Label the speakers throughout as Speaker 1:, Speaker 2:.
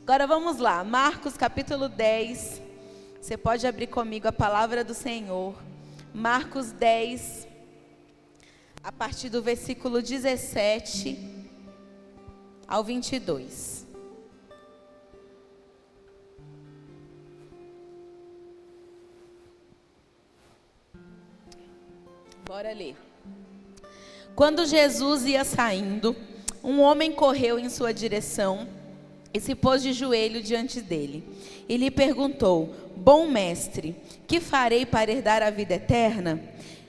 Speaker 1: Agora vamos lá, Marcos capítulo 10. Você pode abrir comigo a palavra do Senhor. Marcos 10, a partir do versículo 17 ao 22. Bora ler. Quando Jesus ia saindo, um homem correu em sua direção e se pôs de joelho diante dele. E lhe perguntou: Bom mestre, que farei para herdar a vida eterna?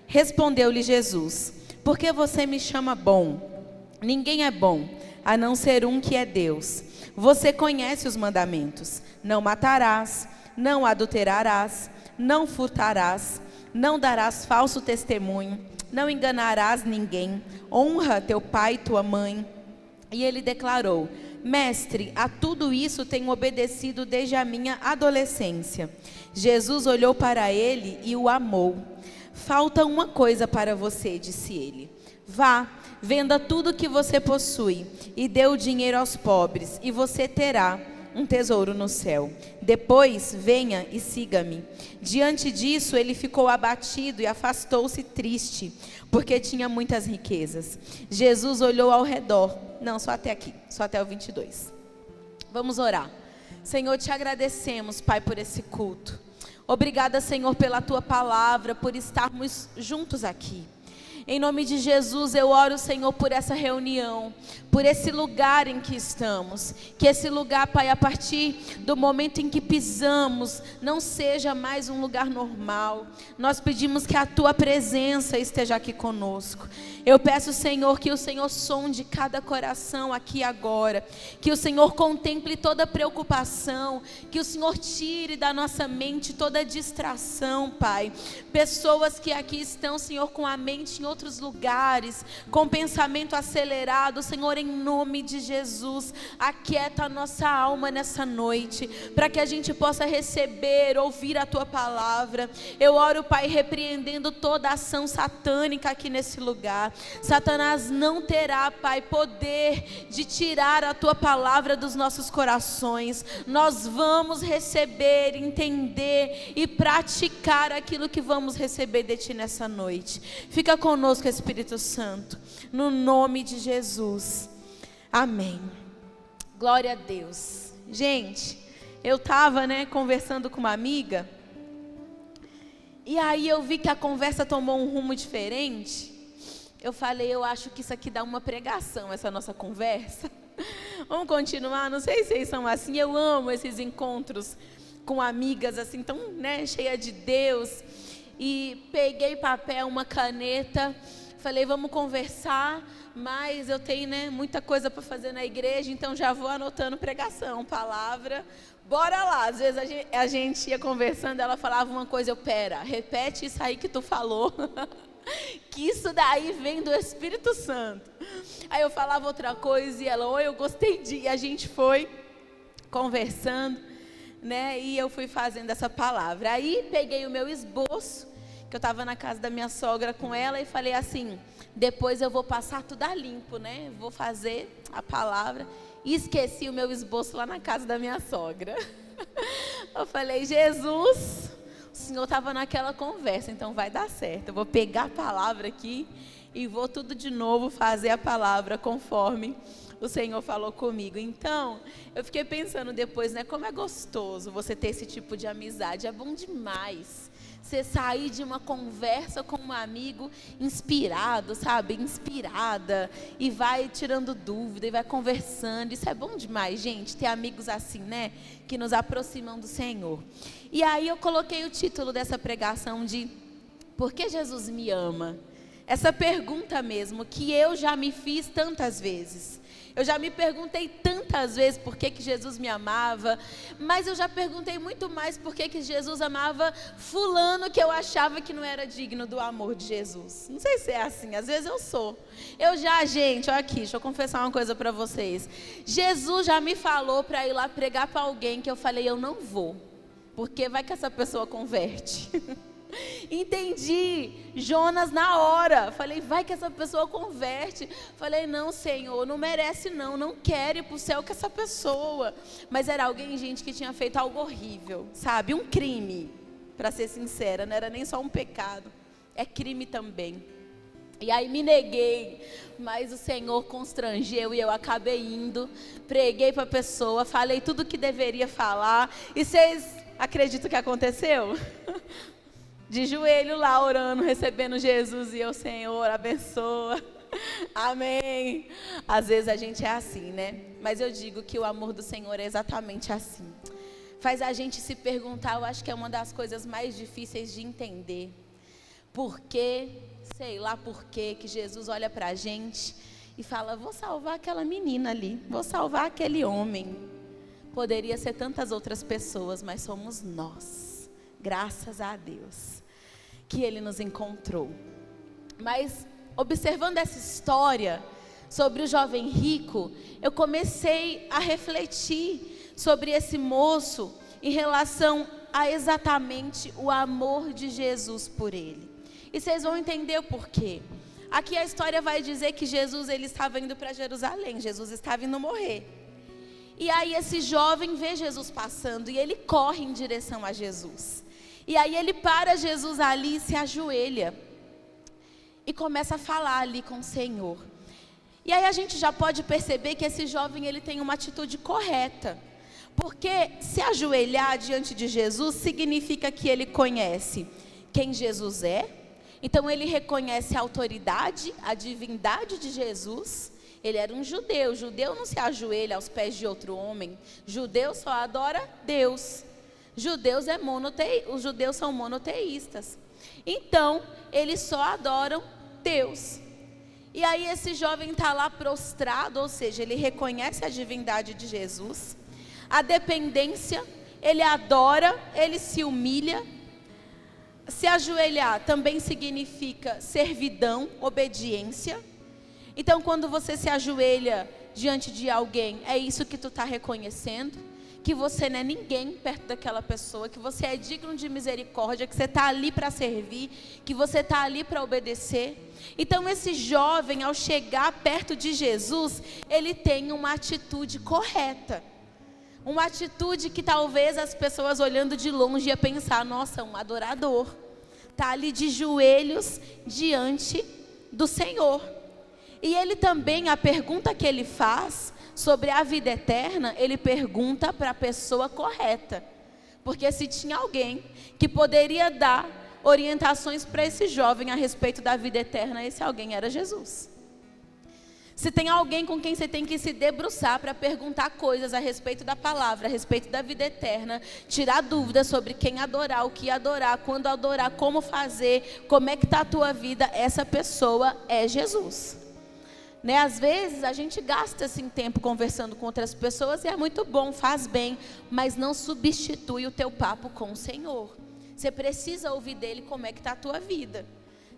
Speaker 1: Respondeu-lhe Jesus: Por que você me chama bom? Ninguém é bom, a não ser um que é Deus. Você conhece os mandamentos: não matarás, não adulterarás, não furtarás, não darás falso testemunho, não enganarás ninguém, honra teu pai e tua mãe. E ele declarou: Mestre, a tudo isso tenho obedecido desde a minha adolescência. Jesus olhou para ele e o amou. Falta uma coisa para você, disse ele. Vá, venda tudo que você possui e dê o dinheiro aos pobres, e você terá um tesouro no céu. Depois, venha e siga-me. Diante disso, ele ficou abatido e afastou-se triste, porque tinha muitas riquezas. Jesus olhou ao redor. Não, só até aqui, só até o 22. Vamos orar. Senhor, te agradecemos, Pai, por esse culto. Obrigada, Senhor, pela tua palavra, por estarmos juntos aqui. Em nome de Jesus, eu oro, Senhor, por essa reunião, por esse lugar em que estamos. Que esse lugar, Pai, a partir do momento em que pisamos, não seja mais um lugar normal. Nós pedimos que a Tua presença esteja aqui conosco. Eu peço, Senhor, que o Senhor sonde cada coração aqui agora. Que o Senhor contemple toda preocupação. Que o Senhor tire da nossa mente toda distração, Pai. Pessoas que aqui estão, Senhor, com a mente em outros lugares, com pensamento acelerado, Senhor, em nome de Jesus, aquieta a nossa alma nessa noite, para que a gente possa receber, ouvir a Tua palavra. Eu oro, Pai, repreendendo toda ação satânica aqui nesse lugar. Satanás não terá, Pai, poder de tirar a Tua palavra dos nossos corações. Nós vamos receber, entender e praticar aquilo que vamos receber de Ti nessa noite. Fica conosco, Espírito Santo, no nome de Jesus, amém. Glória a Deus. Gente, eu estava, conversando com uma amiga, e aí eu vi que a conversa tomou um rumo diferente. Eu falei, eu acho que isso aqui dá uma pregação, essa nossa conversa. Vamos continuar? Não sei se vocês são assim, eu amo esses encontros com amigas assim, tão, cheia de Deus. E peguei papel, uma caneta, falei, vamos conversar, mas eu tenho, muita coisa para fazer na igreja, então já vou anotando pregação, palavra, bora lá. Às vezes a gente ia conversando, ela falava uma coisa, pera, repete isso aí que tu falou, que isso daí vem do Espírito Santo. Aí eu falava outra coisa e ela, eu gostei e a gente foi conversando. E eu fui fazendo essa palavra. Aí peguei o meu esboço, que eu estava na casa da minha sogra com ela, e falei assim, depois eu vou passar tudo a limpo, vou fazer a palavra. E esqueci o meu esboço lá na casa da minha sogra. Eu falei, Jesus, o Senhor estava naquela conversa, então vai dar certo. Eu vou pegar a palavra aqui e vou tudo de novo fazer a palavra conforme o Senhor falou comigo. Então, eu fiquei pensando depois, como é gostoso você ter esse tipo de amizade. É bom demais você sair de uma conversa com um amigo inspirado, sabe? Inspirada, e vai tirando dúvida, e vai conversando. Isso é bom demais, gente, ter amigos assim, que nos aproximam do Senhor. E aí eu coloquei o título dessa pregação de Por que Jesus me ama? Essa pergunta mesmo, que eu já me fiz tantas vezes. Eu já me perguntei tantas vezes por que Jesus me amava, mas eu já perguntei muito mais por que Jesus amava fulano que eu achava que não era digno do amor de Jesus. Não sei se é assim, às vezes eu sou. Gente, olha aqui, deixa eu confessar uma coisa para vocês. Jesus já me falou para ir lá pregar para alguém que eu falei, eu não vou, porque vai que essa pessoa converte. Entendi Jonas na hora. Falei, vai que essa pessoa converte. Falei, não, Senhor, não merece não. Não quero ir para o céu com essa pessoa. Mas era alguém, gente, que tinha feito algo horrível, sabe? Um crime, para ser sincera. Não era nem só um pecado. É crime também. E aí me neguei, mas o Senhor constrangeu e eu acabei indo. Preguei para a pessoa, falei tudo o que deveria falar. E vocês acreditam que aconteceu? De joelho lá orando, recebendo Jesus. E eu, Senhor, abençoa. Amém. Às vezes a gente é assim, né? Mas eu digo que o amor do Senhor é exatamente assim. Faz a gente se perguntar, eu acho que é uma das coisas mais difíceis de entender. Por quê? Sei lá por quê que Jesus olha pra gente e fala, vou salvar aquela menina ali, vou salvar aquele homem. Poderia ser tantas outras pessoas, mas somos nós. Graças a Deus que Ele nos encontrou. Mas observando essa história sobre o jovem rico, eu comecei a refletir sobre esse moço em relação a exatamente o amor de Jesus por ele. E vocês vão entender o porquê. Aqui a história vai dizer que Jesus, ele estava indo para Jerusalém. Jesus estava indo morrer. E aí esse jovem vê Jesus passando e ele corre em direção a Jesus. E aí ele para Jesus ali e se ajoelha. E começa a falar ali com o Senhor. E aí a gente já pode perceber que esse jovem, ele tem uma atitude correta. Porque se ajoelhar diante de Jesus significa que ele conhece quem Jesus é. Então ele reconhece a autoridade, a divindade de Jesus. Ele era um judeu. Judeu não se ajoelha aos pés de outro homem. Judeu só adora Deus. Os judeus são monoteístas. Então, eles só adoram Deus. E aí esse jovem está lá prostrado, ou seja, ele reconhece a divindade de Jesus. A dependência, ele adora, ele se humilha. Se ajoelhar também significa servidão, obediência. Então quando você se ajoelha diante de alguém, é isso que tu está reconhecendo, que você não é ninguém perto daquela pessoa, que você é digno de misericórdia, que você está ali para servir, que você está ali para obedecer. Então esse jovem, ao chegar perto de Jesus, ele tem uma atitude correta. Uma atitude que talvez as pessoas olhando de longe ia pensar, nossa, um adorador. Está ali de joelhos diante do Senhor. E ele também, a pergunta que ele faz sobre a vida eterna, ele pergunta para a pessoa correta. Porque se tinha alguém que poderia dar orientações para esse jovem a respeito da vida eterna, esse alguém era Jesus. Se tem alguém com quem você tem que se debruçar para perguntar coisas a respeito da palavra, a respeito da vida eterna, tirar dúvidas sobre quem adorar, o que adorar, quando adorar, como fazer, como é que está a tua vida, essa pessoa é Jesus. Né? Às vezes a gente gasta assim, tempo conversando com outras pessoas e é muito bom, faz bem, mas não substitui o teu papo com o Senhor. Você precisa ouvir dele como é que está a tua vida.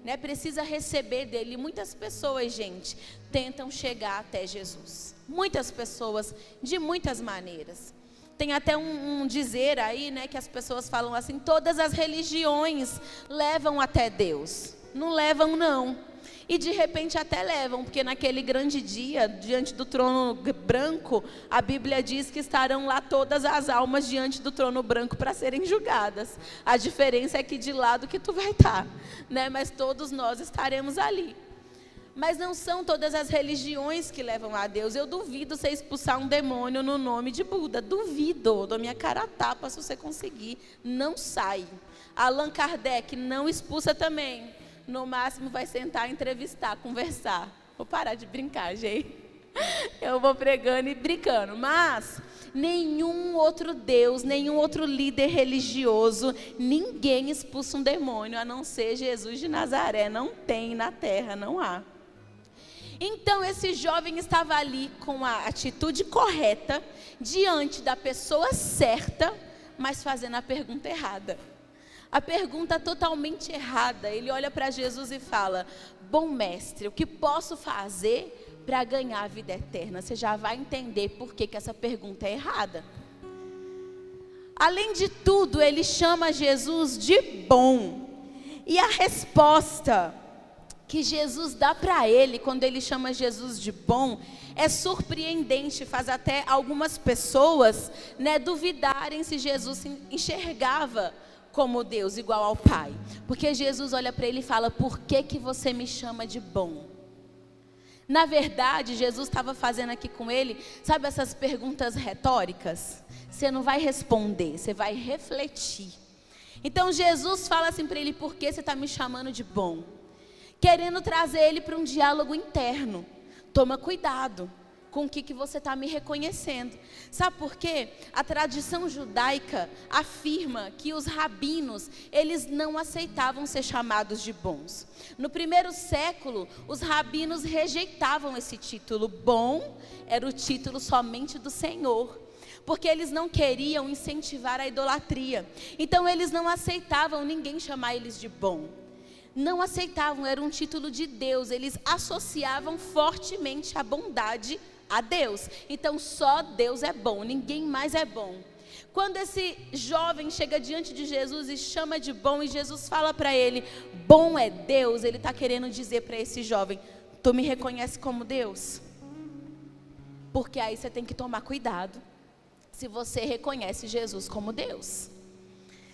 Speaker 1: Né, precisa receber dele. Muitas pessoas, gente, tentam chegar até Jesus. Muitas pessoas, de muitas maneiras. Tem até um dizer aí, né, que as pessoas falam assim, todas as religiões levam até Deus. Não levam não. E de repente até levam, porque naquele grande dia, diante do trono branco, a Bíblia diz que estarão lá todas as almas diante do trono branco para serem julgadas. A diferença é que de lado que tu vai estar, né? Mas todos nós estaremos ali. Mas não são todas as religiões que levam a Deus. Eu duvido você expulsar um demônio no nome de Buda. Duvido, dou minha cara a tapa se você conseguir. Não sai. Allan Kardec não expulsa também. No máximo vai sentar, entrevistar, conversar. Vou parar de brincar, gente. Eu vou pregando e brincando. Mas nenhum outro Deus, nenhum outro líder religioso, ninguém expulsa um demônio, a não ser Jesus de Nazaré. Não tem na terra, não há. Então esse jovem estava ali com a atitude correta, diante da pessoa certa, mas fazendo a pergunta errada. A pergunta totalmente errada. Ele olha para Jesus e fala, bom mestre, o que posso fazer para ganhar a vida eterna? Você já vai entender por que essa pergunta é errada. Além de tudo, ele chama Jesus de bom. E a resposta que Jesus dá para ele, quando ele chama Jesus de bom, é surpreendente, faz até algumas pessoas, duvidarem se Jesus se enxergava como Deus, igual ao Pai. Porque Jesus olha para ele e fala: por que você me chama de bom? Na verdade, Jesus estava fazendo aqui com ele, sabe essas perguntas retóricas? Você não vai responder, você vai refletir. Então Jesus fala assim para ele: por que você está me chamando de bom? Querendo trazer ele para um diálogo interno. Toma cuidado com o que você está me reconhecendo. Sabe por quê? A tradição judaica afirma que os rabinos, eles não aceitavam ser chamados de bons. No primeiro século, os rabinos rejeitavam esse título. Bom era o título somente do Senhor, porque eles não queriam incentivar a idolatria. Então eles não aceitavam ninguém chamar eles de bom. Não aceitavam, era um título de Deus. Eles associavam fortemente a bondade a Deus. Então só Deus é bom, ninguém mais é bom. Quando esse jovem chega diante de Jesus e chama de bom, e Jesus fala para ele: bom é Deus, ele está querendo dizer para esse jovem: tu me reconhece como Deus? Porque aí você tem que tomar cuidado se você reconhece Jesus como Deus.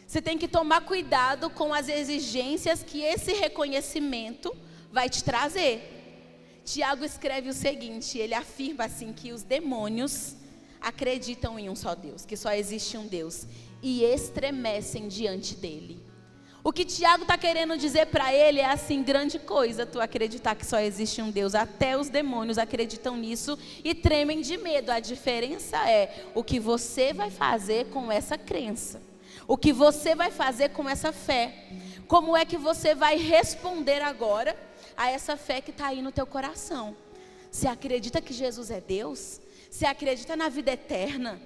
Speaker 1: Você tem que tomar cuidado com as exigências que esse reconhecimento vai te trazer. Tiago escreve o seguinte, ele afirma assim que os demônios acreditam em um só Deus, que só existe um Deus, e estremecem diante dele. O que Tiago está querendo dizer para ele é assim: grande coisa tu acreditar que só existe um Deus. Até os demônios acreditam nisso e tremem de medo. A diferença é o que você vai fazer com essa crença. O que você vai fazer com essa fé? Como é que você vai responder agora a essa fé que está aí no teu coração? Você acredita que Jesus é Deus? Você acredita na vida eterna?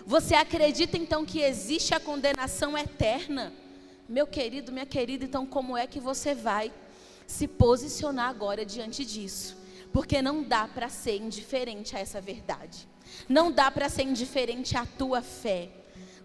Speaker 1: Você acredita então que existe a condenação eterna? Meu querido, minha querida, então como é que você vai se posicionar agora diante disso? Porque não dá para ser indiferente a essa verdade. Não dá para ser indiferente à tua fé.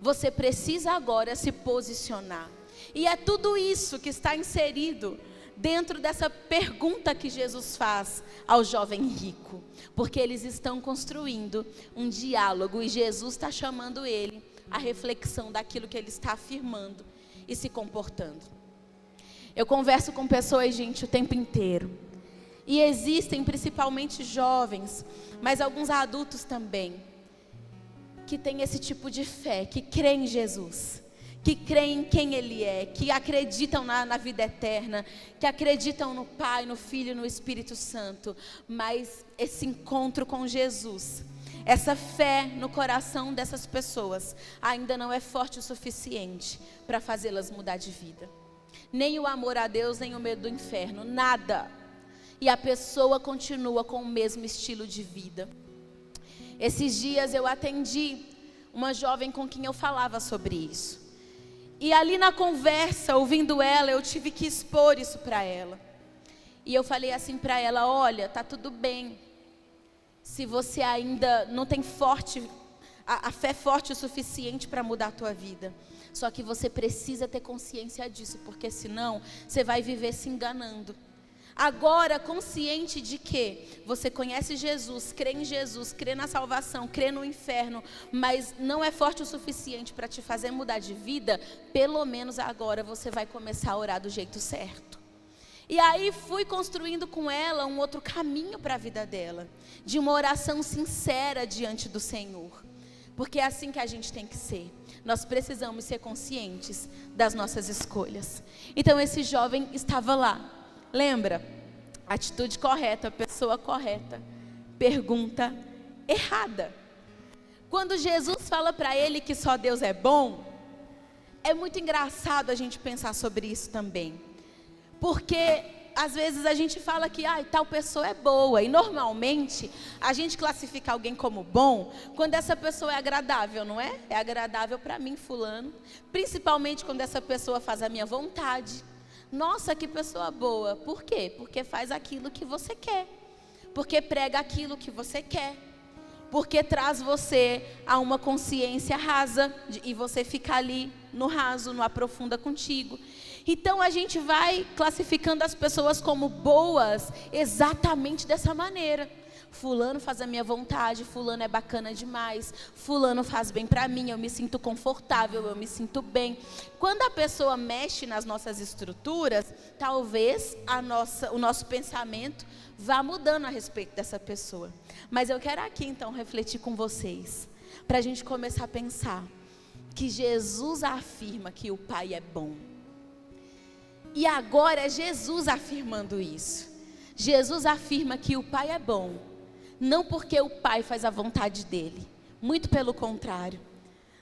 Speaker 1: Você precisa agora se posicionar. E é tudo isso que está inserido dentro dessa pergunta que Jesus faz ao jovem rico. Porque eles estão construindo um diálogo e Jesus está chamando ele à reflexão daquilo que ele está afirmando e se comportando. Eu converso com pessoas, gente, o tempo inteiro. E existem principalmente jovens, mas alguns adultos também, que têm esse tipo de fé, que creem em Jesus, que creem em quem Ele é, que acreditam na vida eterna, que acreditam no Pai, no Filho e no Espírito Santo. Mas esse encontro com Jesus, essa fé no coração dessas pessoas ainda não é forte o suficiente para fazê-las mudar de vida. Nem o amor a Deus, nem o medo do inferno, nada. E a pessoa continua com o mesmo estilo de vida. Esses dias eu atendi uma jovem com quem eu falava sobre isso. E ali na conversa, ouvindo ela, eu tive que expor isso para ela. E eu falei assim para ela: olha, tá tudo bem. Se você ainda não tem a fé forte o suficiente para mudar a tua vida. Só que você precisa ter consciência disso, porque senão você vai viver se enganando. Agora, consciente de que você conhece Jesus, crê em Jesus, crê na salvação, crê no inferno, mas não é forte o suficiente para te fazer mudar de vida, pelo menos agora você vai começar a orar do jeito certo. E aí fui construindo com ela um outro caminho para a vida dela, de uma oração sincera diante do Senhor. Porque é assim que a gente tem que ser. Nós precisamos ser conscientes das nossas escolhas. Então esse jovem estava lá. Lembra? Atitude correta, pessoa correta, pergunta errada. Quando Jesus fala para ele que só Deus é bom, é muito engraçado a gente pensar sobre isso também. Porque às vezes a gente fala que tal pessoa é boa. E normalmente a gente classifica alguém como bom quando essa pessoa é agradável, não é? É agradável para mim, fulano. Principalmente quando essa pessoa faz a minha vontade. Nossa, que pessoa boa. Por quê? Porque faz aquilo que você quer. Porque prega aquilo que você quer. Porque traz você a uma consciência rasa. E você fica ali no raso, não aprofunda contigo. Então a gente vai classificando as pessoas como boas exatamente dessa maneira. Fulano faz a minha vontade, fulano é bacana demais, fulano faz bem para mim, eu me sinto confortável, eu me sinto bem. Quando a pessoa mexe nas nossas estruturas, talvez o nosso pensamento vá mudando a respeito dessa pessoa. Mas eu quero aqui então refletir com vocês, para a gente começar a pensar que Jesus afirma que o Pai é bom. E agora é Jesus afirmando isso. Jesus afirma que o Pai é bom, não porque o Pai faz a vontade dele, muito pelo contrário.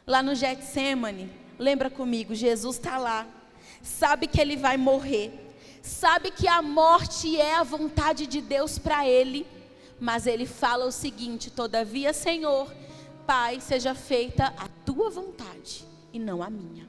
Speaker 1: Lá no Getsemane, lembra comigo, Jesus está lá, sabe que ele vai morrer, sabe que a morte é a vontade de Deus para ele, mas ele fala o seguinte: todavia, Senhor, Pai, seja feita a tua vontade e não a minha.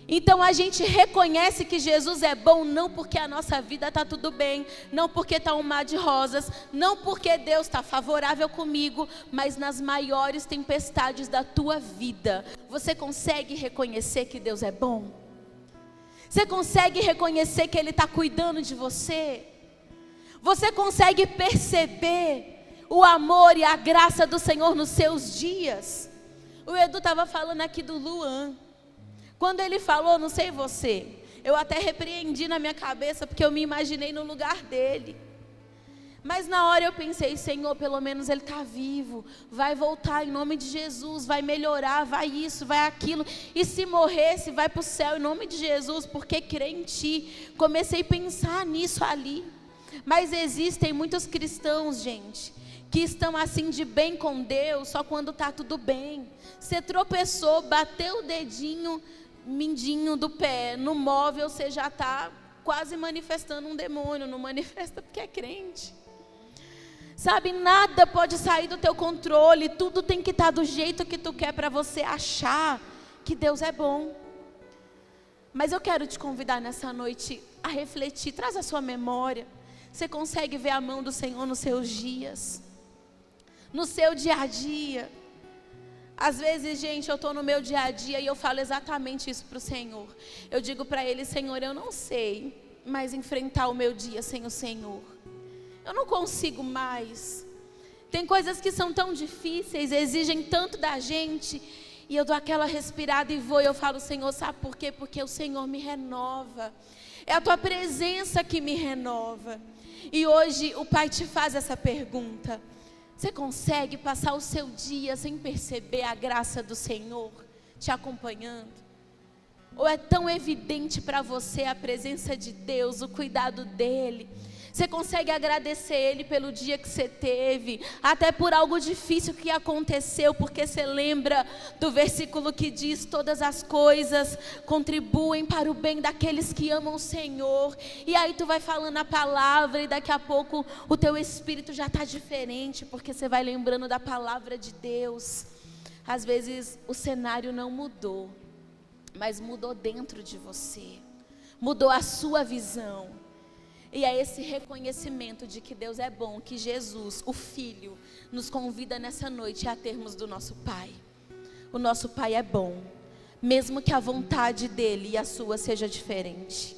Speaker 1: Então a gente reconhece que Jesus é bom não porque a nossa vida está tudo bem, não porque está um mar de rosas, não porque Deus está favorável comigo, mas nas maiores tempestades da tua vida. Você consegue reconhecer que Deus é bom? Você consegue reconhecer que Ele está cuidando de você? Você consegue perceber o amor e a graça do Senhor nos seus dias? O Edu estava falando aqui do Luan. Quando ele falou, não sei você, eu até repreendi na minha cabeça, porque eu me imaginei no lugar dele. Mas na hora eu pensei: Senhor, pelo menos ele está vivo, vai voltar em nome de Jesus, vai melhorar, vai isso, vai aquilo. E se morresse, vai para o céu em nome de Jesus, porque crê em Ti. Comecei a pensar nisso ali. Mas existem muitos cristãos, gente, que estão assim de bem com Deus só quando está tudo bem. Você tropeçou, bateu o dedinho mindinho do pé no móvel, você já está quase manifestando um demônio. Não manifesta porque é crente. Sabe, nada pode sair do teu controle, tudo tem que estar do jeito que tu quer para você achar que Deus é bom. Mas eu quero te convidar nessa noite a refletir, traz a sua memória. Você consegue ver a mão do Senhor nos seus dias, no seu dia a dia? Às vezes, gente, eu estou no meu dia a dia e eu falo exatamente isso para o Senhor. Eu digo para Ele: Senhor, eu não sei mais enfrentar o meu dia sem o Senhor. Eu não consigo mais. Tem coisas que são tão difíceis, exigem tanto da gente. E eu dou aquela respirada e vou. E eu falo: Senhor, sabe por quê? Porque o Senhor me renova. É a Tua presença que me renova. E hoje o Pai te faz essa pergunta: você consegue passar o seu dia sem perceber a graça do Senhor te acompanhando? Ou é tão evidente para você a presença de Deus, o cuidado dEle? Você consegue agradecer Ele pelo dia que você teve, até por algo difícil que aconteceu, porque você lembra do versículo que diz: todas as coisas contribuem para o bem daqueles que amam o Senhor. E aí tu vai falando a palavra e daqui a pouco o teu espírito já está diferente, porque você vai lembrando da palavra de Deus. Às vezes o cenário não mudou, mas mudou dentro de você, mudou a sua visão. E é esse reconhecimento de que Deus é bom, que Jesus, o Filho, nos convida nessa noite a termos do nosso Pai. O nosso Pai é bom, mesmo que a vontade dEle e a sua seja diferente.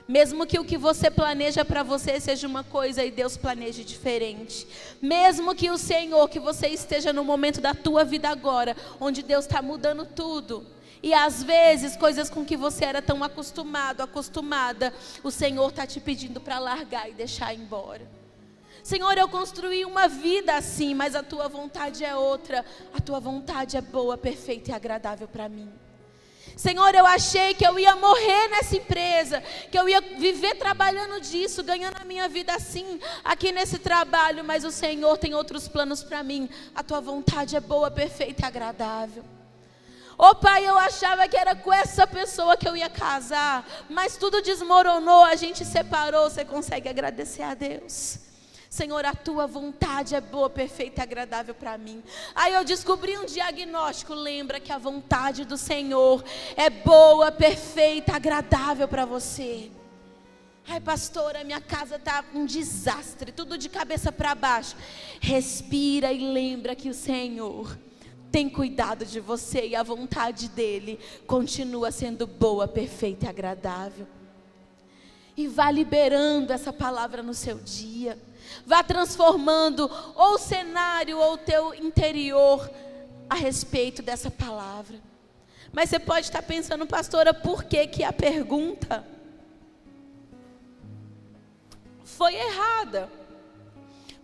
Speaker 1: Mesmo que o que você planeja para você seja uma coisa e Deus planeje diferente. Mesmo que o Senhor, que você esteja no momento da tua vida agora, onde Deus está mudando tudo. E às vezes, coisas com que você era tão acostumado, acostumada, o Senhor está te pedindo para largar e deixar ir embora. Senhor, eu construí uma vida assim, mas a Tua vontade é outra. A Tua vontade é boa, perfeita e agradável para mim. Senhor, eu achei que eu ia morrer nessa empresa, que eu ia viver trabalhando disso, ganhando a minha vida assim, aqui nesse trabalho, mas o Senhor tem outros planos para mim. A Tua vontade é boa, perfeita e agradável. Ô Pai, eu achava que era com essa pessoa que eu ia casar, mas tudo desmoronou, a gente separou. Você consegue agradecer a Deus? Senhor, a Tua vontade é boa, perfeita e agradável para mim. Aí eu descobri um diagnóstico. Lembra que a vontade do Senhor é boa, perfeita, agradável para você. Ai, pastora, minha casa está um desastre, tudo de cabeça para baixo. Respira e lembra que o Senhor tem cuidado de você e a vontade dele continua sendo boa, perfeita e agradável. E vá liberando essa palavra no seu dia. Vá transformando ou o cenário ou o teu interior a respeito dessa palavra. Mas você pode estar pensando, pastora, por que a pergunta foi errada?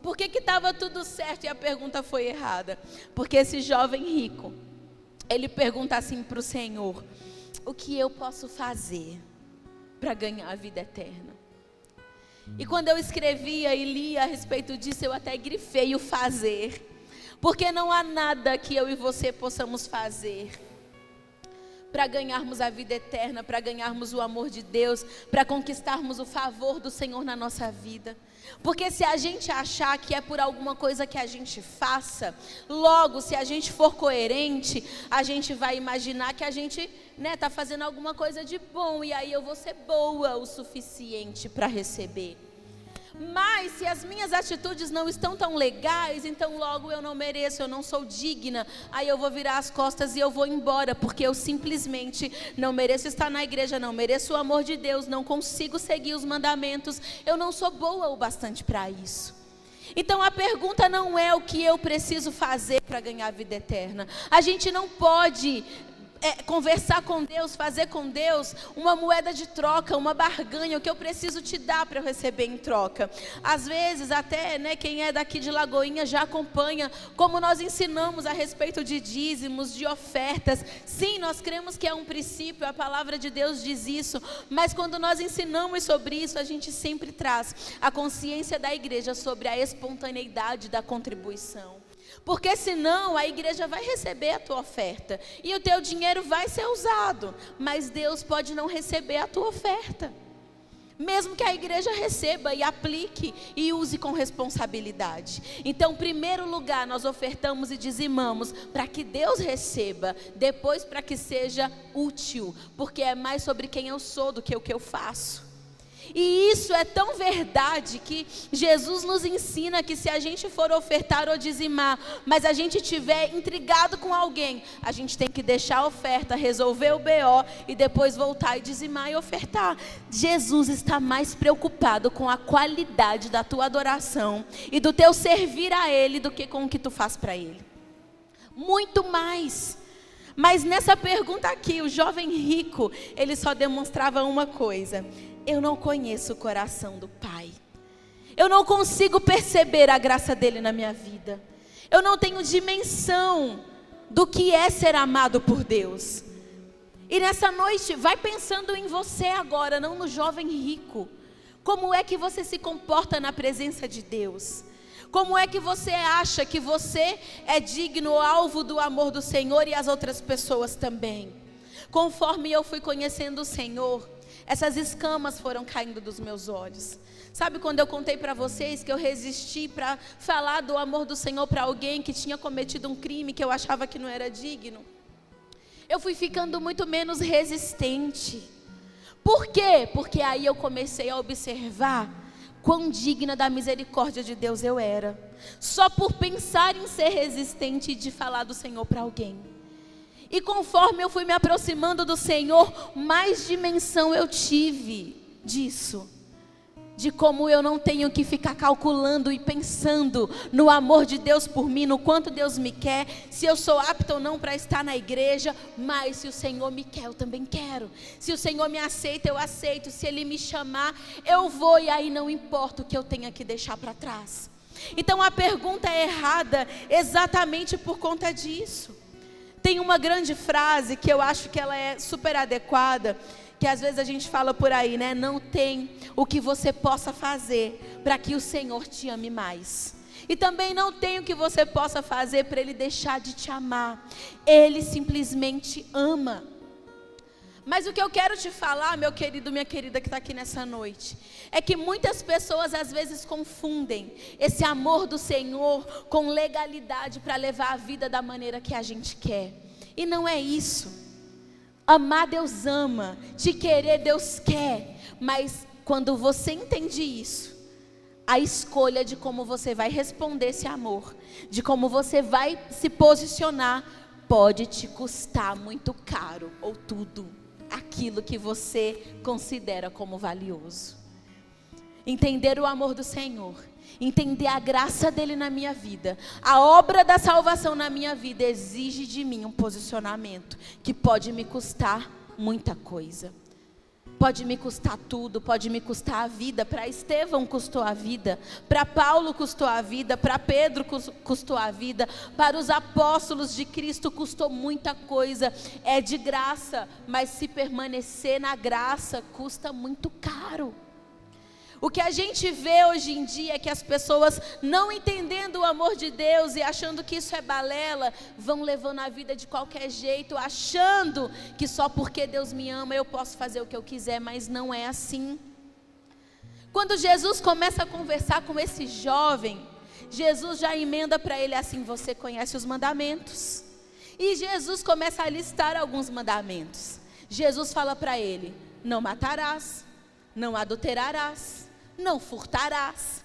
Speaker 1: Por que estava tudo certo e a pergunta foi errada? Porque esse jovem rico, ele pergunta assim para o Senhor: o que eu posso fazer para ganhar a vida eterna? E quando eu escrevia e lia a respeito disso, eu até grifei o fazer. Porque não há nada que eu e você possamos fazer para ganharmos a vida eterna, para ganharmos o amor de Deus, para conquistarmos o favor do Senhor na nossa vida. Porque se a gente achar que é por alguma coisa que a gente faça, logo, se a gente for coerente, a gente vai imaginar que a gente está fazendo alguma coisa de bom, e aí eu vou ser boa o suficiente para receber. Mas se as minhas atitudes não estão tão legais, então logo eu não mereço, eu não sou digna. Aí eu vou virar as costas e eu vou embora, porque eu simplesmente não mereço estar na igreja, não mereço o amor de Deus, não consigo seguir os mandamentos, eu não sou boa o bastante para isso. Então a pergunta não é o que eu preciso fazer para ganhar a vida eterna. A gente não pode conversar com Deus, fazer com Deus uma moeda de troca, uma barganha, o que eu preciso te dar para eu receber em troca. Às vezes até quem é daqui de Lagoinha já acompanha como nós ensinamos a respeito de dízimos, de ofertas. Sim, nós cremos que é um princípio, a palavra de Deus diz isso, mas quando nós ensinamos sobre isso, a gente sempre traz a consciência da igreja sobre a espontaneidade da contribuição. Porque senão a igreja vai receber a tua oferta e o teu dinheiro vai ser usado, mas Deus pode não receber a tua oferta. Mesmo que a igreja receba e aplique e use com responsabilidade. Então, em primeiro lugar, nós ofertamos e dizimamos para que Deus receba, depois para que seja útil, porque é mais sobre quem eu sou do que o que eu faço. E isso é tão verdade que Jesus nos ensina que se a gente for ofertar ou dizimar, mas a gente estiver intrigado com alguém, a gente tem que deixar a oferta, resolver o BO e depois voltar e dizimar e ofertar. Jesus está mais preocupado com a qualidade da tua adoração e do teu servir a Ele do que com o que tu faz para Ele. Muito mais. Mas nessa pergunta aqui, o jovem rico, ele só demonstrava uma coisa: eu não conheço o coração do Pai. Eu não consigo perceber a graça dele na minha vida. Eu não tenho dimensão do que é ser amado por Deus. E nessa noite, vai pensando em você agora, não no jovem rico. Como é que você se comporta na presença de Deus? Como é que você acha que você é digno, alvo do amor do Senhor e as outras pessoas também? Conforme eu fui conhecendo o Senhor, essas escamas foram caindo dos meus olhos. Sabe quando eu contei para vocês que eu resisti para falar do amor do Senhor para alguém que tinha cometido um crime que eu achava que não era digno? Eu fui ficando muito menos resistente. Por quê? Porque aí eu comecei a observar quão digna da misericórdia de Deus eu era. Só por pensar em ser resistente e de falar do Senhor para alguém. E conforme eu fui me aproximando do Senhor, mais dimensão eu tive disso. De como eu não tenho que ficar calculando e pensando no amor de Deus por mim, no quanto Deus me quer, se eu sou apto ou não para estar na igreja, mas se o Senhor me quer, eu também quero. Se o Senhor me aceita, eu aceito. Se Ele me chamar, eu vou, e aí não importa o que eu tenha que deixar para trás. Então a pergunta é errada exatamente por conta disso. Tem uma grande frase que eu acho que ela é super adequada, que às vezes a gente fala por aí, né? Não tem o que você possa fazer para que o Senhor te ame mais. E também não tem o que você possa fazer para Ele deixar de te amar. Ele simplesmente ama. Mas o que eu quero te falar, meu querido, minha querida que está aqui nessa noite, é que muitas pessoas às vezes confundem esse amor do Senhor com legalidade para levar a vida da maneira que a gente quer. E não é isso. Amar Deus ama, te querer Deus quer, mas quando você entende isso, a escolha de como você vai responder esse amor, de como você vai se posicionar, pode te custar muito caro, ou tudo, aquilo que você considera como valioso. Entender o amor do Senhor, entender a graça dele na minha vida, a obra da salvação na minha vida, exige de mim um posicionamento que pode me custar muita coisa. Pode me custar tudo, pode me custar a vida. Para Estevão custou a vida, para Paulo custou a vida, para Pedro custou a vida, para os apóstolos de Cristo custou muita coisa. É de graça, mas se permanecer na graça custa muito caro. O que a gente vê hoje em dia é que as pessoas, não entendendo o amor de Deus e achando que isso é balela, vão levando a vida de qualquer jeito, achando que só porque Deus me ama eu posso fazer o que eu quiser, mas não é assim. Quando Jesus começa a conversar com esse jovem, Jesus já emenda para ele assim: você conhece os mandamentos? E Jesus começa a listar alguns mandamentos. Jesus fala para ele: não matarás, não adulterarás, não furtarás.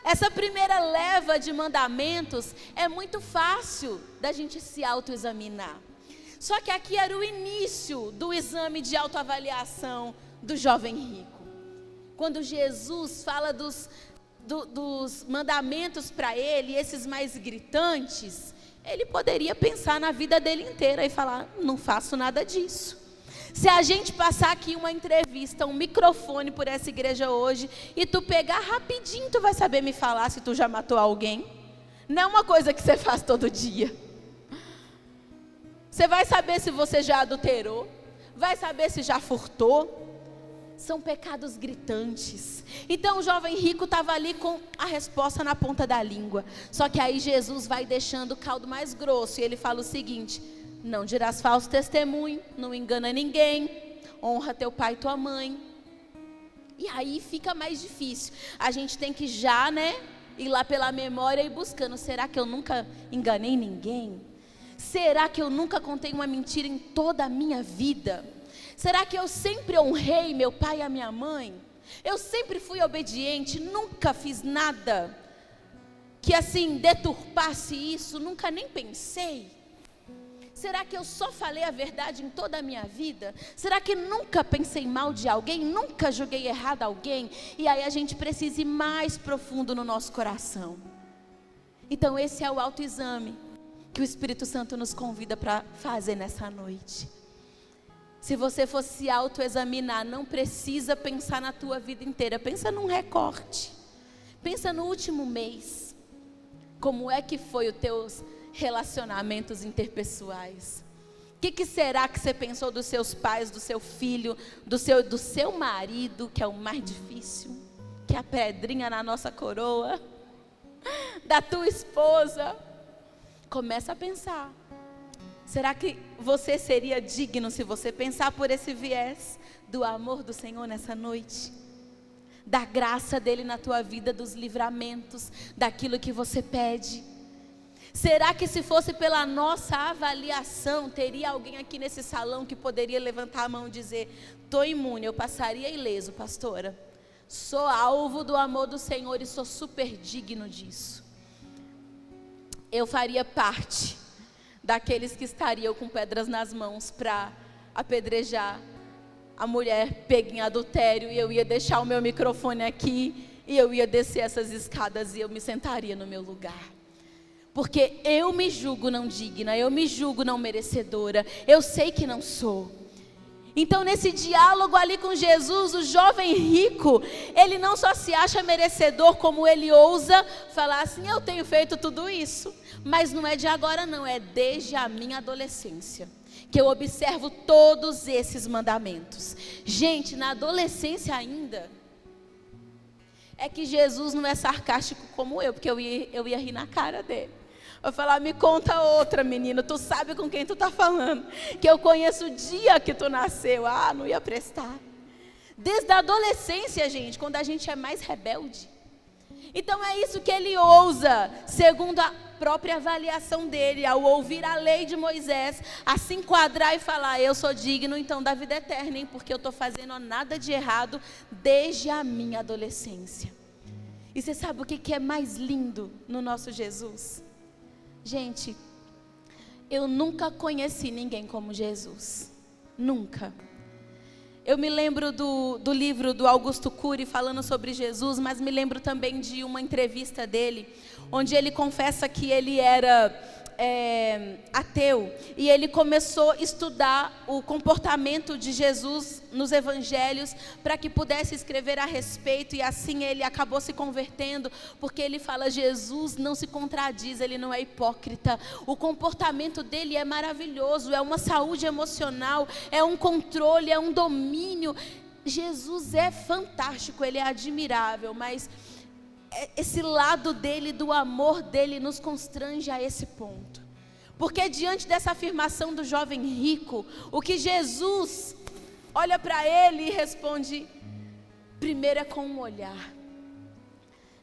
Speaker 1: Essa primeira leva de mandamentos é muito fácil da gente se autoexaminar. Só que aqui era o início do exame de autoavaliação do jovem rico. Quando Jesus fala dos mandamentos para ele, esses mais gritantes, ele poderia pensar na vida dele inteira e falar: não faço nada disso. Se a gente passar aqui uma entrevista, um microfone por essa igreja hoje, e tu pegar rapidinho, tu vai saber me falar se tu já matou alguém? Não é uma coisa que você faz todo dia. Você vai saber se você já adulterou, vai saber se já furtou. São pecados gritantes. Então o jovem rico estava ali com a resposta na ponta da língua. Só que aí Jesus vai deixando o caldo mais grosso, e ele fala o seguinte: não dirás falso testemunho, não engana ninguém, honra teu pai e tua mãe. E aí fica mais difícil. A gente tem que já, ir lá pela memória e buscando: será que eu nunca enganei ninguém? Será que eu nunca contei uma mentira em toda a minha vida? Será que eu sempre honrei meu pai e a minha mãe? Eu sempre fui obediente, nunca fiz nada que assim deturpasse isso, nunca nem pensei? Será que eu só falei a verdade em toda a minha vida? Será que nunca pensei mal de alguém? Nunca julguei errado alguém? E aí a gente precisa ir mais profundo no nosso coração. Então esse é o autoexame que o Espírito Santo nos convida para fazer nessa noite. Se você for se autoexaminar, não precisa pensar na tua vida inteira. Pensa num recorte. Pensa no último mês. Como é que foi os teus relacionamentos interpessoais? O que será que você pensou dos seus pais, do seu filho, do seu marido, que é o mais difícil, que é a pedrinha na nossa coroa, da tua esposa? Começa a pensar. Será que você seria digno se você pensar por esse viés do amor do Senhor nessa noite? Da graça dele na tua vida, dos livramentos, daquilo que você pede. Será que se fosse pela nossa avaliação, teria alguém aqui nesse salão que poderia levantar a mão e dizer: estou imune, eu passaria ileso, pastora. Sou alvo do amor do Senhor e sou super digno disso. Eu faria parte daqueles que estariam com pedras nas mãos para apedrejar a mulher pega em adultério, e eu ia deixar o meu microfone aqui, e eu ia descer essas escadas e eu me sentaria no meu lugar. Porque eu me julgo não digna, eu me julgo não merecedora, eu sei que não sou. Então nesse diálogo ali com Jesus, o jovem rico, ele não só se acha merecedor, como ele ousa falar assim: eu tenho feito tudo isso, mas não é de agora não, é desde a minha adolescência que eu observo todos esses mandamentos. Gente, na adolescência ainda, é que Jesus não é sarcástico como eu, porque eu ia rir na cara dele. Eu falar: me conta outra, menino, tu sabe com quem tu tá falando, que eu conheço o dia que tu nasceu. Ah, não ia prestar. Desde a adolescência, gente, quando a gente é mais rebelde. Então é isso que ele ousa, segundo a própria avaliação dele, ao ouvir a lei de Moisés, a se enquadrar e falar: eu sou digno então da vida eterna, hein? Porque eu estou fazendo nada de errado desde a minha adolescência. E você sabe o que é mais lindo no nosso Jesus? Gente, eu nunca conheci ninguém como Jesus. Nunca. Eu me lembro do livro do Augusto Cury falando sobre Jesus, mas me lembro também de uma entrevista dele, onde ele confessa que ele era ateu, e ele começou a estudar o comportamento de Jesus nos evangelhos, para que pudesse escrever a respeito, e assim ele acabou se convertendo, porque ele fala: Jesus não se contradiz, ele não é hipócrita, o comportamento dele é maravilhoso, é uma saúde emocional, é um controle, é um domínio. Jesus é fantástico, ele é admirável, mas esse lado dele, do amor dele, nos constrange a esse ponto. Porque diante dessa afirmação do jovem rico, o que Jesus olha para ele e responde: primeiro é com um olhar.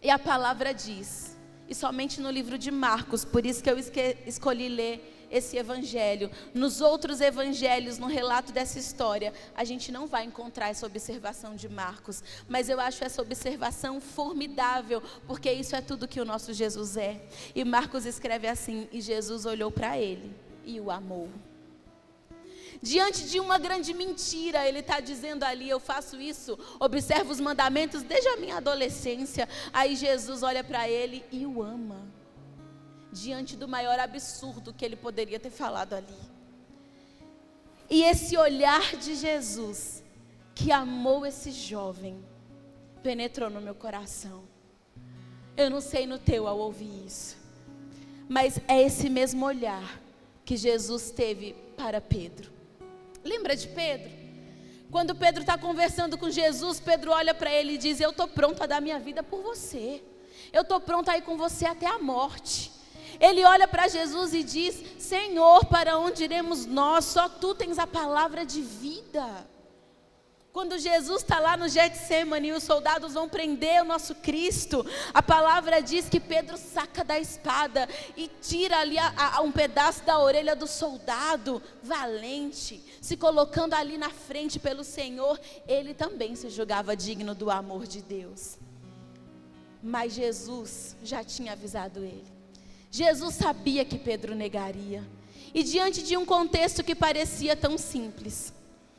Speaker 1: E a palavra diz, e somente no livro de Marcos, por isso que eu escolhi ler esse evangelho. Nos outros evangelhos, no relato dessa história, a gente não vai encontrar essa observação de Marcos, mas eu acho essa observação formidável, porque isso é tudo que o nosso Jesus é. E Marcos escreve assim: e Jesus olhou para ele e o amou. Diante de uma grande mentira, ele está dizendo ali: eu faço isso, observo os mandamentos desde a minha adolescência. Aí Jesus olha para ele e o ama, diante do maior absurdo que ele poderia ter falado ali. E esse olhar de Jesus, que amou esse jovem, penetrou no meu coração. Eu não sei no teu ao ouvir isso, mas é esse mesmo olhar que Jesus teve para Pedro. Lembra de Pedro? Quando Pedro está conversando com Jesus, Pedro olha para ele e diz: eu estou pronto a dar minha vida por você, eu estou pronto a ir com você até a morte. Ele olha para Jesus e diz: Senhor, para onde iremos nós? Só tu tens a palavra de vida. Quando Jesus está lá no Getsemane e os soldados vão prender o nosso Cristo, a palavra diz que Pedro saca da espada e tira ali um pedaço da orelha do soldado, valente, se colocando ali na frente pelo Senhor. Ele também se julgava digno do amor de Deus, mas Jesus já tinha avisado ele. Jesus sabia que Pedro negaria, e diante de um contexto que parecia tão simples,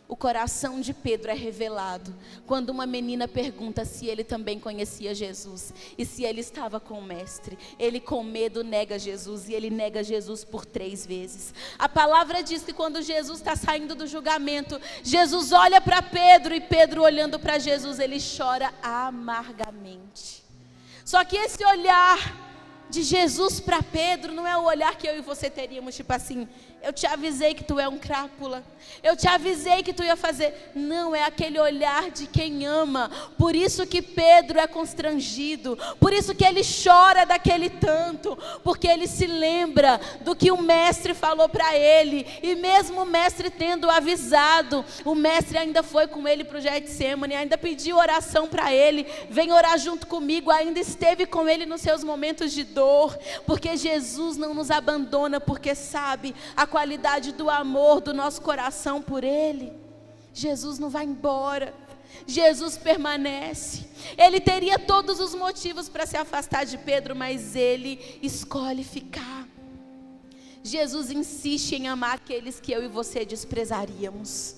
Speaker 1: o coração de Pedro é revelado quando uma menina pergunta se ele também conhecia Jesus e se ele estava com o mestre. Ele, com medo, nega Jesus, e ele nega Jesus por 3 vezes. A palavra diz que quando Jesus está saindo do julgamento, Jesus olha para Pedro, e Pedro, olhando para Jesus, ele chora amargamente. Só que esse olhar de Jesus para Pedro não é o olhar que eu e você teríamos, tipo assim: eu te avisei que tu é um crápula, eu te avisei que tu ia fazer. Não, é aquele olhar de quem ama. Por isso que Pedro é constrangido, por isso que ele chora daquele tanto, porque ele se lembra do que o mestre falou para ele. E mesmo o mestre tendo avisado, o mestre ainda foi com ele para o Getsemane, ainda pediu oração para ele: vem orar junto comigo. Ainda esteve com ele nos seus momentos de dor, porque Jesus não nos abandona, porque sabe a qualidade do amor do nosso coração por Ele. Jesus não vai embora, Jesus permanece. Ele teria todos os motivos para se afastar de Pedro, mas ele escolhe ficar. Jesus insiste em amar aqueles que eu e você desprezaríamos.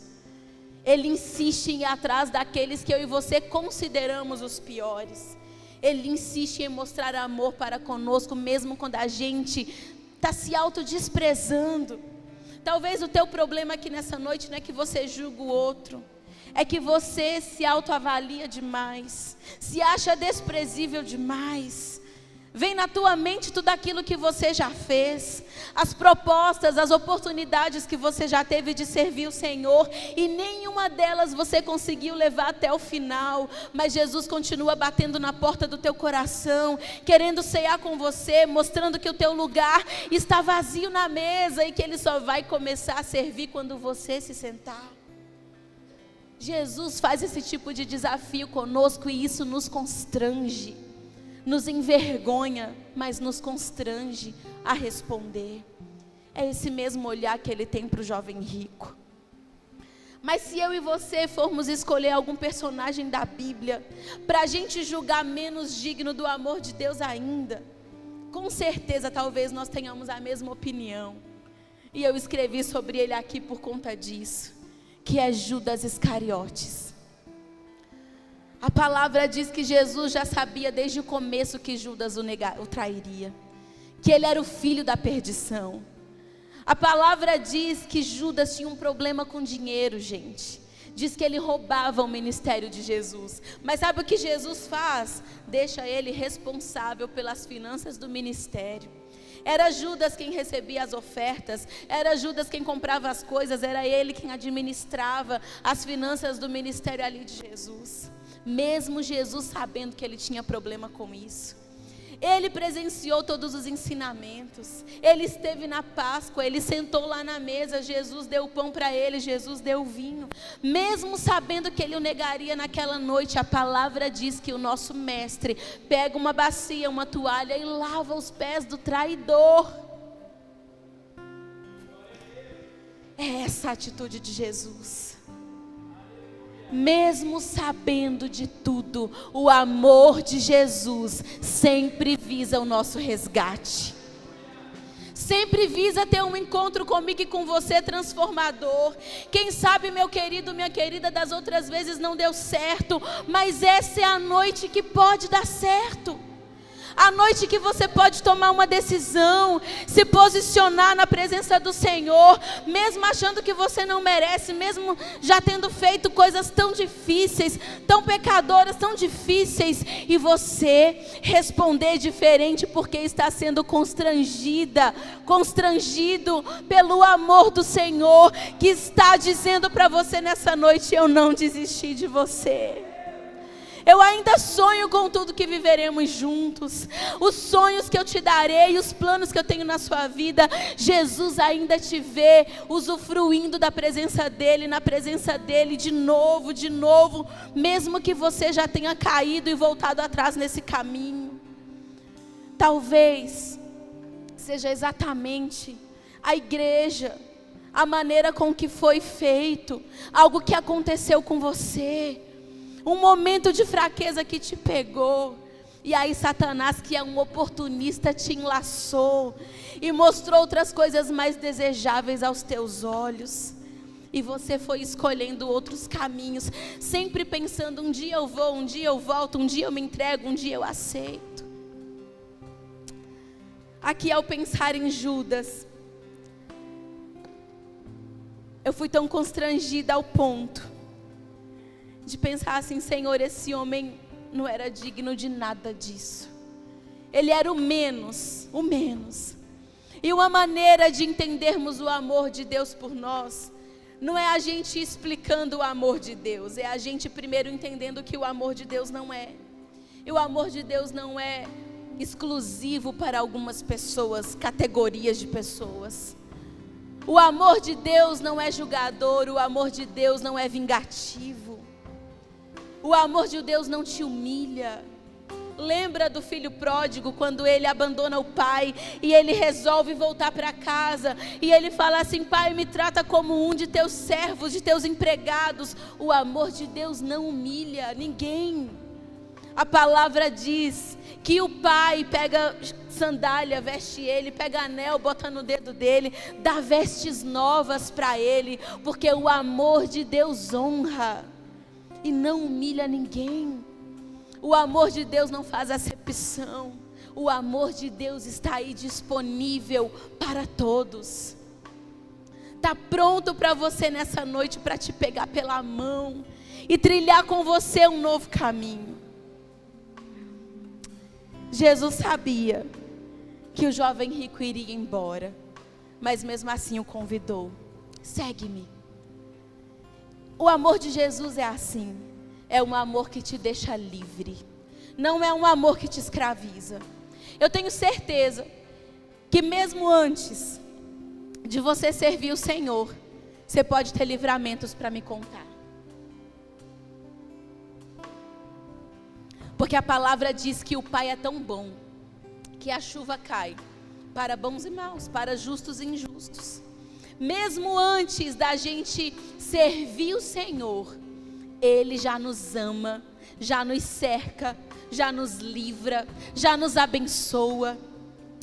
Speaker 1: Ele insiste em ir atrás daqueles que eu e você consideramos os piores. Ele insiste em mostrar amor para conosco, mesmo quando a gente está se autodesprezando. Talvez o teu problema aqui nessa noite não é que você julga o outro, é que você se autoavalia demais, se acha desprezível demais. Vem na tua mente tudo aquilo que você já fez, as propostas, as oportunidades que você já teve de servir o Senhor, e nenhuma delas você conseguiu levar até o final. Mas Jesus continua batendo na porta do teu coração, querendo cear com você, mostrando que o teu lugar está vazio na mesa e que Ele só vai começar a servir quando você se sentar. Jesus faz esse tipo de desafio conosco, e isso nos constrange, nos envergonha, mas nos constrange a responder. É esse mesmo olhar que Ele tem para o jovem rico. Mas se eu e você formos escolher algum personagem da Bíblia, para a gente julgar menos digno do amor de Deus ainda, com certeza talvez nós tenhamos a mesma opinião. E eu escrevi sobre ele aqui por conta disso, que é Judas Iscariotes. A palavra diz que Jesus já sabia desde o começo que Judas o trairia, que ele era o filho da perdição. A palavra diz que Judas tinha um problema com dinheiro, gente. Diz que ele roubava o ministério de Jesus. Mas sabe o que Jesus faz? Deixa ele responsável pelas finanças do ministério. Era Judas quem recebia as ofertas, era Judas quem comprava as coisas, era ele quem administrava as finanças do ministério ali de Jesus. Mesmo Jesus sabendo que ele tinha problema com isso. Ele presenciou todos os ensinamentos, ele esteve na Páscoa, ele sentou lá na mesa, Jesus deu o pão para ele, Jesus deu o vinho. Mesmo sabendo que ele o negaria naquela noite, a palavra diz que o nosso mestre pega uma bacia, uma toalha e lava os pés do traidor. É essa a atitude de Jesus. Mesmo sabendo de tudo, o amor de Jesus sempre visa o nosso resgate. Sempre visa ter um encontro comigo e com você transformador. Quem sabe, meu querido, minha querida, das outras vezes não deu certo, mas essa é a noite que pode dar certo. A noite que você pode tomar uma decisão, se posicionar na presença do Senhor, mesmo achando que você não merece, mesmo já tendo feito coisas tão difíceis, tão pecadoras, tão difíceis, e você responder diferente porque está sendo constrangido pelo amor do Senhor, que está dizendo para você nessa noite: eu não desisti de você. Eu ainda sonho com tudo que viveremos juntos. Os sonhos que eu te darei, os planos que eu tenho na sua vida, Jesus ainda te vê usufruindo da presença dEle, na presença dEle de novo, mesmo que você já tenha caído e voltado atrás nesse caminho. Talvez seja exatamente a igreja, a maneira com que foi feito, algo que aconteceu com você. Um momento de fraqueza que te pegou. E aí Satanás, que é um oportunista, te enlaçou e mostrou outras coisas mais desejáveis aos teus olhos. E você foi escolhendo outros caminhos, sempre pensando: um dia eu vou, um dia eu volto, um dia eu me entrego, um dia eu aceito. Aqui, ao pensar em Judas, eu fui tão constrangida ao ponto de pensar assim: Senhor, esse homem não era digno de nada disso. Ele era o menos. E uma maneira de entendermos o amor de Deus por nós, não é a gente explicando o amor de Deus, é a gente primeiro entendendo que o amor de Deus não é. E o amor de Deus não é exclusivo para algumas pessoas, categorias de pessoas. O amor de Deus não é julgador, o amor de Deus não é vingativo. O amor de Deus não te humilha. Lembra do filho pródigo, quando ele abandona o pai e ele resolve voltar para casa, e ele fala assim: pai, me trata como um de teus servos, de teus empregados. O amor de Deus não humilha ninguém. A palavra diz que o pai pega sandália, veste ele, pega anel, bota no dedo dele, dá vestes novas para ele, porque o amor de Deus honra e não humilha ninguém. O amor de Deus não faz acepção. O amor de Deus está aí disponível para todos. Está pronto para você nessa noite, para te pegar pela mão e trilhar com você um novo caminho. Jesus sabia que o jovem rico iria embora, mas mesmo assim o convidou: segue-me. O amor de Jesus é assim. É um amor que te deixa livre. Não é um amor que te escraviza. Eu tenho certeza que mesmo antes de você servir o Senhor, você pode ter livramentos para me contar. Porque a palavra diz que o Pai é tão bom, que a chuva cai para bons e maus, para justos e injustos. Mesmo antes da gente servir o Senhor, Ele já nos ama, já nos cerca, já nos livra, já nos abençoa,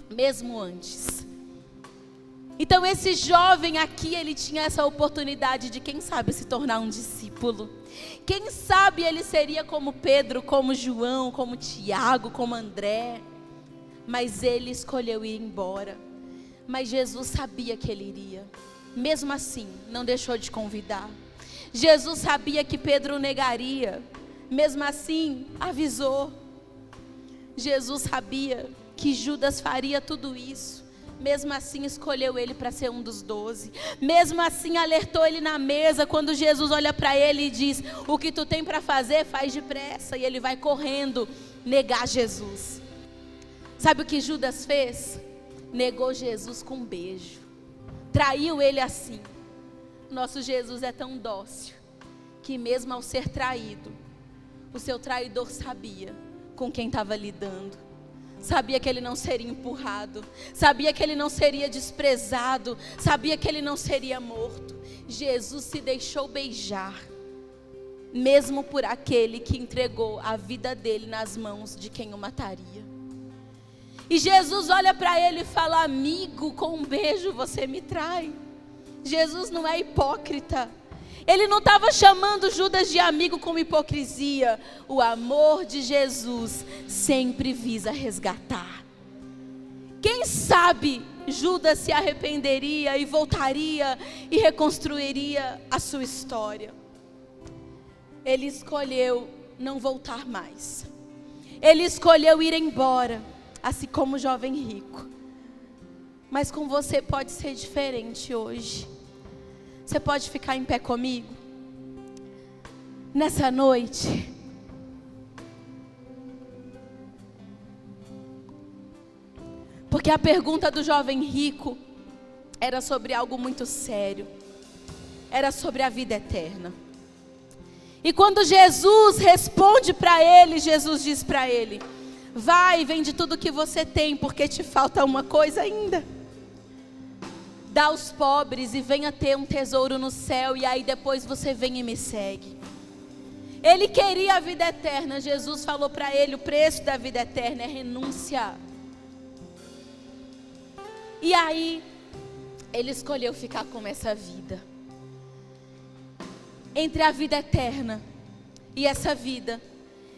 Speaker 1: mesmo antes. Então esse jovem aqui, ele tinha essa oportunidade de, quem sabe, se tornar um discípulo. Quem sabe ele seria como Pedro, como João, como Tiago, como André. Mas ele escolheu ir embora. Mas Jesus sabia que ele iria. Mesmo assim, não deixou de convidar. Jesus sabia que Pedro negaria. Mesmo assim, avisou. Jesus sabia que Judas faria tudo isso. Mesmo assim, escolheu ele para ser um dos 12. Mesmo assim, alertou ele na mesa. Quando Jesus olha para ele e diz: o que tu tem para fazer, faz depressa. E ele vai correndo negar Jesus. Sabe o que Judas fez? Negou Jesus com um beijo. Traiu ele assim. Nosso Jesus é tão dócil que mesmo ao ser traído, o seu traidor sabia com quem estava lidando. Sabia que ele não seria empurrado. Sabia que ele não seria desprezado. Sabia que ele não seria morto. Jesus se deixou beijar, mesmo por aquele que entregou a vida dele nas mãos de quem o mataria. E Jesus olha para ele e fala: amigo, com um beijo você me trai. Jesus não é hipócrita. Ele não estava chamando Judas de amigo com hipocrisia. O amor de Jesus sempre visa resgatar. Quem sabe Judas se arrependeria e voltaria e reconstruiria a sua história. Ele escolheu não voltar mais. Ele escolheu ir embora, assim como o jovem rico. Mas com você pode ser diferente hoje. Você pode ficar em pé comigo? Nessa noite, porque a pergunta do jovem rico era sobre algo muito sério. Era sobre a vida eterna. E quando Jesus responde para ele, Jesus diz para ele: vai, vende tudo que você tem, porque te falta uma coisa ainda. Dá aos pobres e venha ter um tesouro no céu, e aí depois você vem e me segue. Ele queria a vida eterna. Jesus falou para ele: o preço da vida eterna é renúncia. E aí, ele escolheu ficar com essa vida. Entre a vida eterna e essa vida,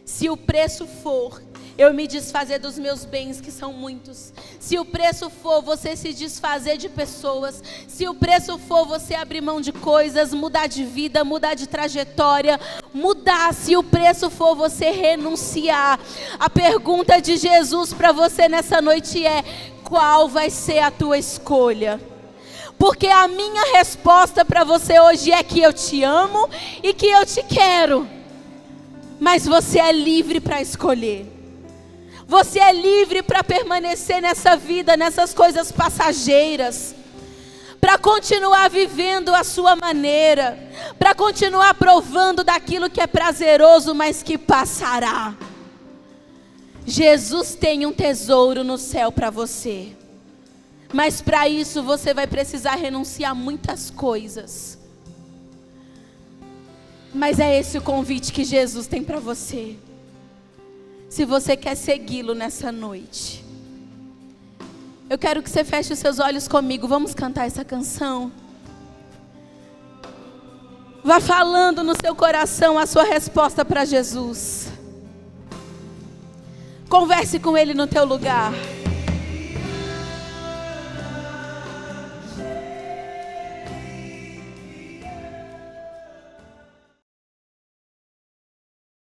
Speaker 1: se o preço for eu me desfazer dos meus bens, que são muitos, se o preço for você se desfazer de pessoas, se o preço for você abrir mão de coisas, mudar de vida, mudar de trajetória, mudar, se o preço for você renunciar, a pergunta de Jesus para você nessa noite é: qual vai ser a tua escolha? Porque a minha resposta para você hoje é que eu te amo e que eu te quero. Mas você é livre para escolher. Você é livre para permanecer nessa vida, nessas coisas passageiras. Para continuar vivendo a sua maneira. Para continuar provando daquilo que é prazeroso, mas que passará. Jesus tem um tesouro no céu para você. Mas para isso você vai precisar renunciar a muitas coisas. Mas é esse o convite que Jesus tem para você. Se você quer segui-lo nessa noite, eu quero que você feche os seus olhos comigo. Vamos cantar essa canção. Vá falando no seu coração a sua resposta para Jesus. Converse com Ele no teu lugar.